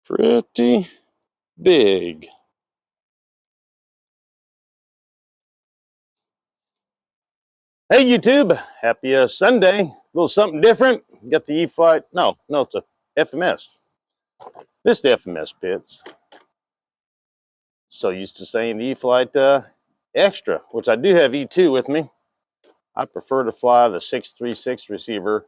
pretty big. Hey YouTube, happy Sunday. A little something different. Got the E-Flight. No, it's a FMS. This is the FMS PITYTS. So used to saying the E-Flight Extra, which I do have E2 with me. I prefer to fly the 636 receiver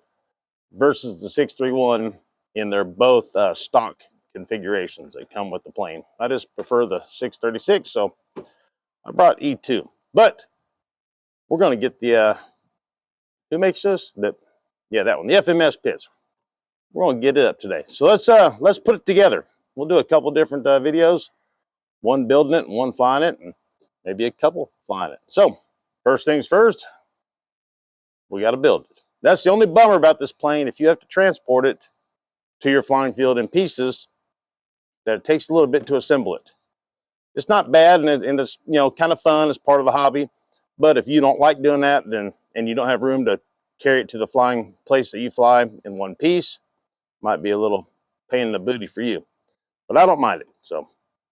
versus the 631 in their both stock configurations that come with the plane. I just prefer the 636, so I brought E2. But we're going to get the who makes this? That one, the FMS PITYTS. We're going to get it up today. So let's put it together. We'll do a couple different videos, one building it and one flying it, and maybe a couple flying it. So first things first, we got to build it. That's the only bummer about this plane. If you have to transport it to your flying field in pieces, that it takes a little bit to assemble it. It's not bad, and it's kind of fun as part of the hobby. But if you don't like doing that, and you don't have room to carry it to the flying place that you fly in one piece, might be a little pain in the booty for you. But I don't mind it. So,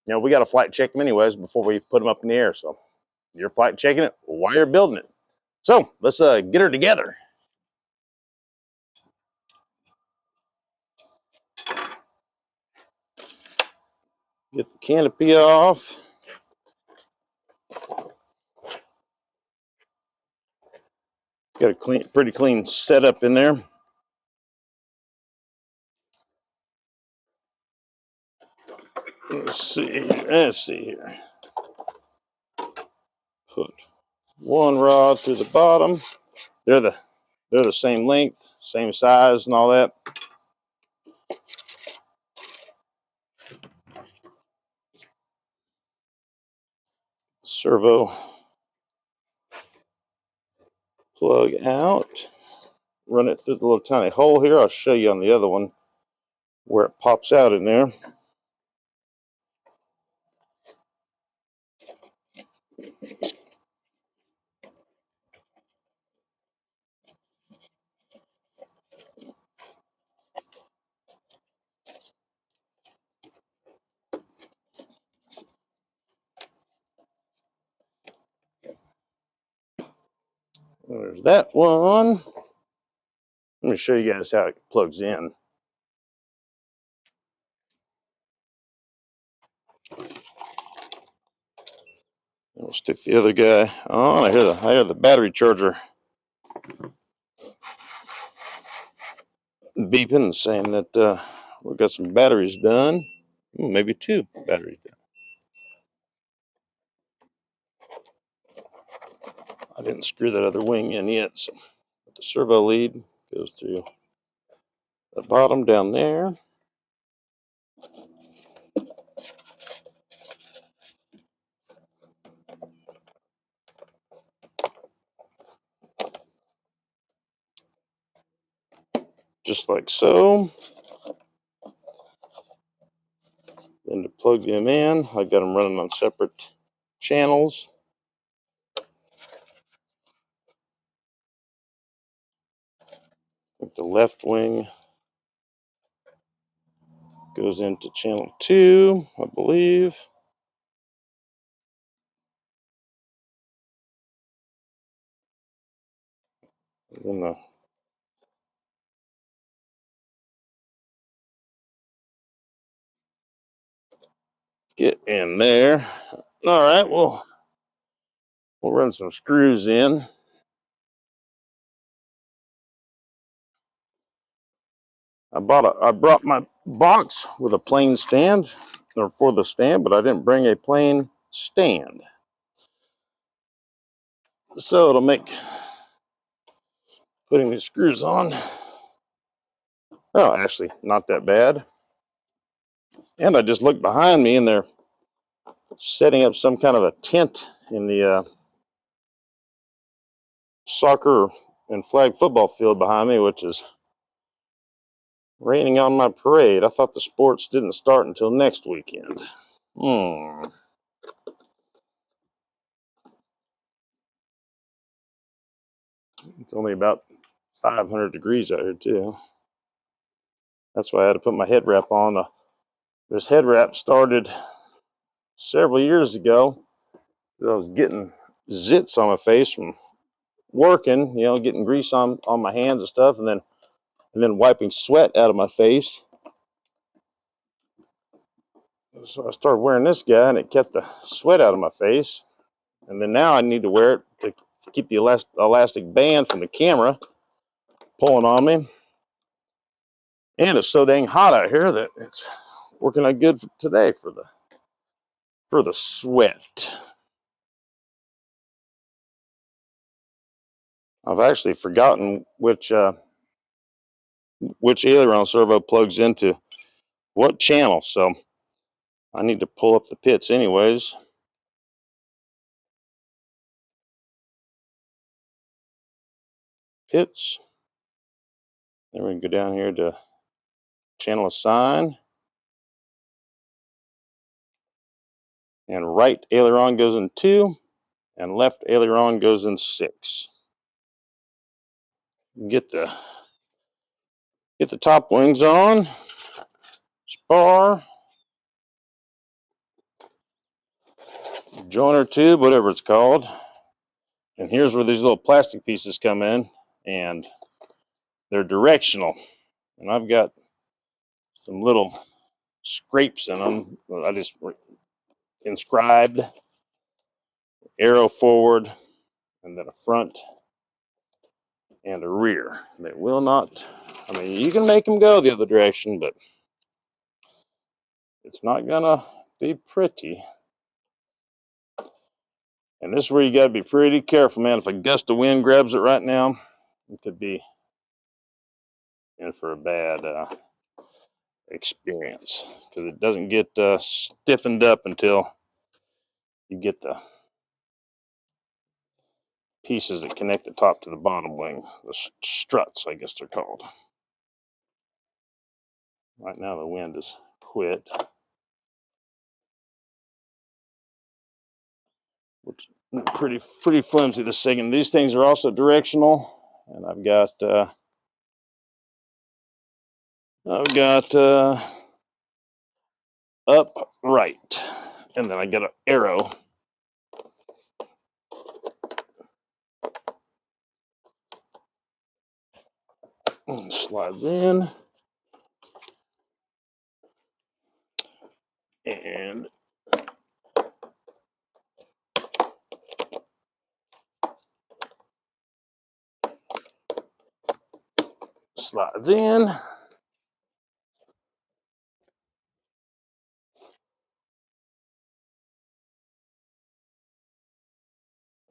we got to flight check them anyways before we put them up in the air. So you're flight checking it while you're building it. So let's get her together. Get the canopy off. Got a pretty clean setup in there. Let's see here. Put one rod through the bottom. They're the same length, same size, and all that. Servo plug out. Run it through the little tiny hole here. I'll show you on the other one where it pops out in there. There's that one. Let me show you guys how it plugs in. We'll stick the other guy on. I hear the battery charger beeping and saying that we've got some batteries done. Maybe 2 batteries done. I didn't screw that other wing in yet. So the servo lead goes through the bottom down there. Just like so. Then to plug them in, I've got them running on separate channels. The left wing goes into channel 2, I believe. And then get in there. All right, we'll run some screws in. I brought my box with a plane stand, or for the stand, but I didn't bring a plane stand. So it'll make putting these screws on, oh, actually not that bad. And I just looked behind me and they're setting up some kind of a tent in the soccer and flag football field behind me, which is raining on my parade. I thought the sports didn't start until next weekend. It's only about 500 degrees out here too. That's why I had to put my head wrap on. This head wrap started several years ago. I was getting zits on my face from working, getting grease on my hands and stuff, and then wiping sweat out of my face. So I started wearing this guy, and it kept the sweat out of my face. And then now I need to wear it to keep the elastic band from the camera pulling on me. And it's so dang hot out here that it's working out good for today for the sweat. I've actually forgotten which aileron servo plugs into what channel, so I need to pull up the pits anyways. Pits. Then we can go down here to channel assign. And right aileron goes in 2, and left aileron goes in 6. Get the top wings on. Spar. Joiner tube, whatever it's called. And here's where these little plastic pieces come in, and they're directional. And I've got some little scrapes in them. I just inscribed arrow forward, and then a front and a rear. They will not, you can make them go the other direction, but it's not gonna be pretty. And this is where you gotta be pretty careful, man. If a gust of wind grabs it right now, it could be in for a bad experience, because it doesn't get stiffened up until you get the pieces that connect the top to the bottom wing, the struts, I guess they're called. Right now the wind has quit, which is pretty flimsy this second. These things are also directional, and I've got up, right, and then I got an arrow. Slides in, and slides in.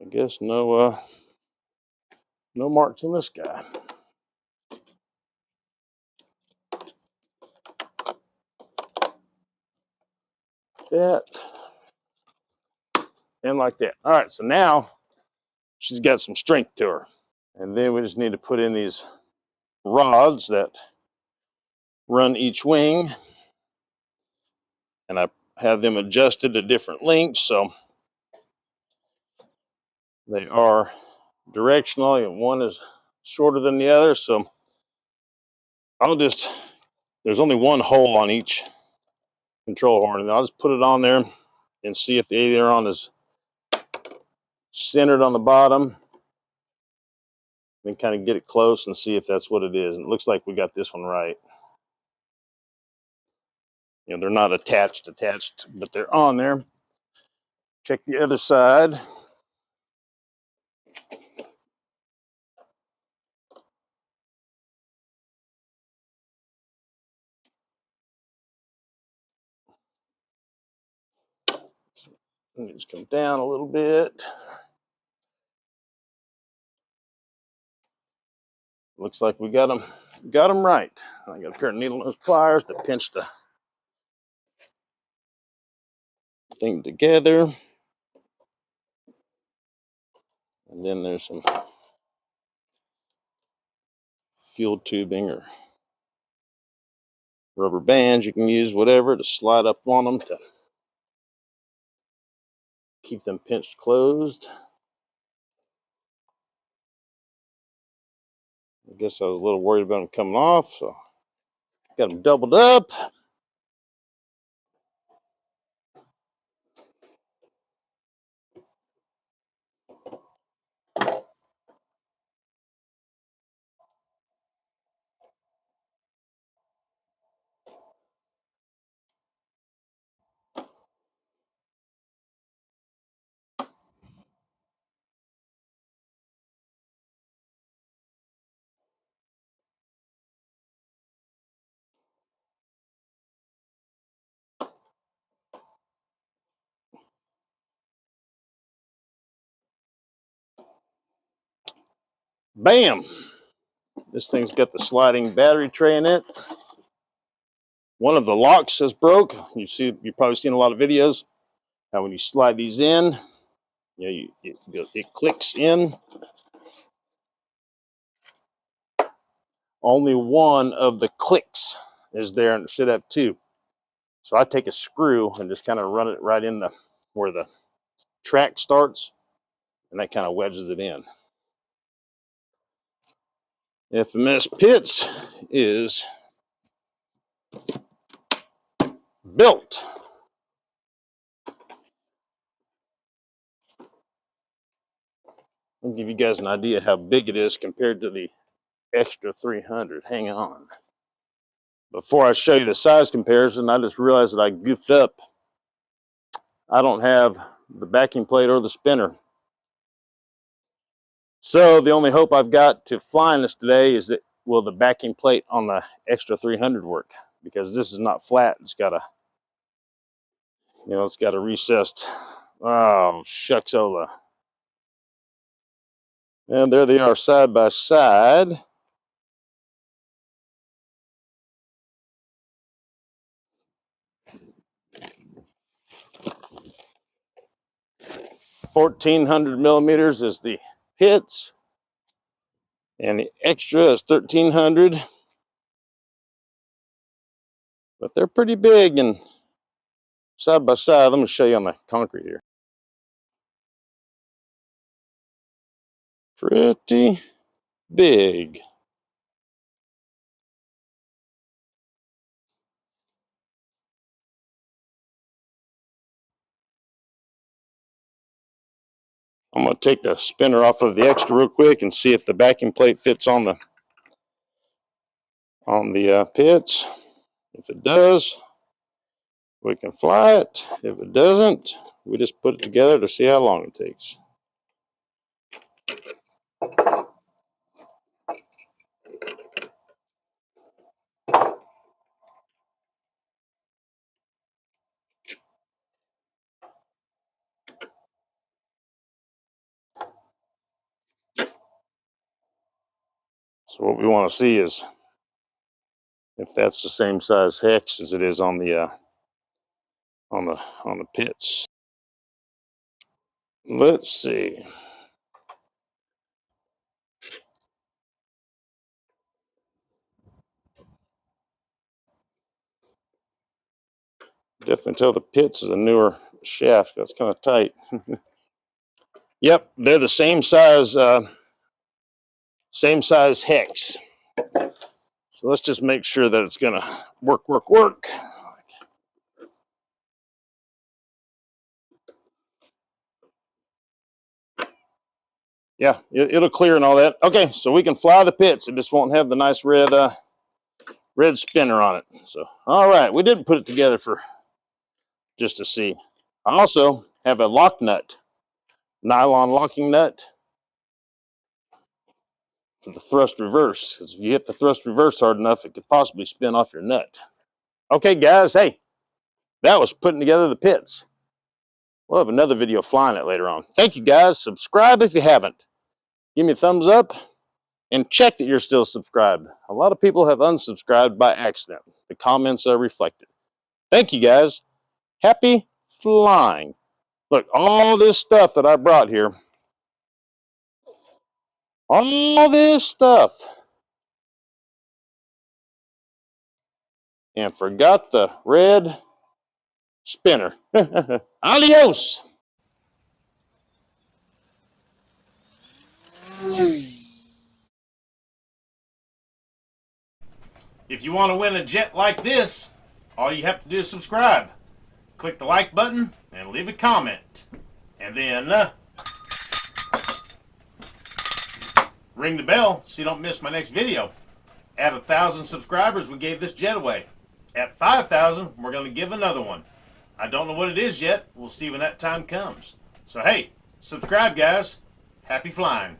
I guess no marks on this guy. That and like that. All right, so now she's got some strength to her. And then we just need to put in these rods that run each wing, and I have them adjusted to different lengths, so they are directional, and one is shorter than the other. So there's only one hole on each control horn, and I'll just put it on there and see if the aileron is centered on the bottom, then kind of get it close and see if that's what it is. And it looks like we got this one right. They're not attached, but they're on there. Check the other side. Let me just come down a little bit. Looks like we got them right. I got a pair of needle nose pliers to pinch the thing together. And then there's some fuel tubing or rubber bands you can use, whatever, to slide up on them to keep them pinched closed. I guess I was a little worried about them coming off, so got them doubled up. Bam! This thing's got the sliding battery tray in it. One of the locks is broke. You've probably seen a lot of videos how when you slide these in, it clicks in. Only one of the clicks is there, and it should have two. So I take a screw and just kind of run it right in where the track starts, and that kind of wedges it in. FMS PITTS is built. I'll give you guys an idea how big it is compared to the Extra 300. Hang on. Before I show you the size comparison, I just realized that I goofed up. I don't have the backing plate or the spinner. So the only hope I've got to flying this today is that will the backing plate on the Extra 300 work, because this is not flat. It's got a recessed, oh shucksola. And there they are side by side. $1,400 millimeters is the PITTS, and the Extra is 1,300. But they're pretty big and side by side. Let me show you on the concrete here. Pretty big. I'm going to take the spinner off of the Extra real quick and see if the backing plate fits on the PITTS. If it does, we can fly it. If it doesn't, we just put it together to see how long it takes. So what we want to see is if that's the same size hex as it is on the PITTS. Let's see. Definitely tell the PITTS is a newer shaft. That's kind of tight. Yep, they're the same size hex. So let's just make sure that it's gonna work. Yeah, it'll clear and all that. Okay, so we can fly the PITTS. It just won't have the nice red spinner on it. So, all right, we didn't put it together for just to see. I also have a lock nut, nylon locking nut for the thrust reverse. Because if you hit the thrust reverse hard enough, it could possibly spin off your nut. Okay, guys, hey, that was putting together the PITTS. We'll have another video flying it later on. Thank you, guys. Subscribe if you haven't. Give me a thumbs up and check that you're still subscribed. A lot of people have unsubscribed by accident. The comments are reflected. Thank you, guys. Happy flying. Look, all this stuff that I brought here, all this stuff, and forgot the red spinner. Adios. If you want to win a jet like this, all you have to do is subscribe. Click the like button and leave a comment. And then ring the bell so you don't miss my next video. At 1,000 subscribers, we gave this jet away. At 5,000, we're going to give another one. I don't know what it is yet. We'll see when that time comes. So hey, subscribe, guys. Happy flying.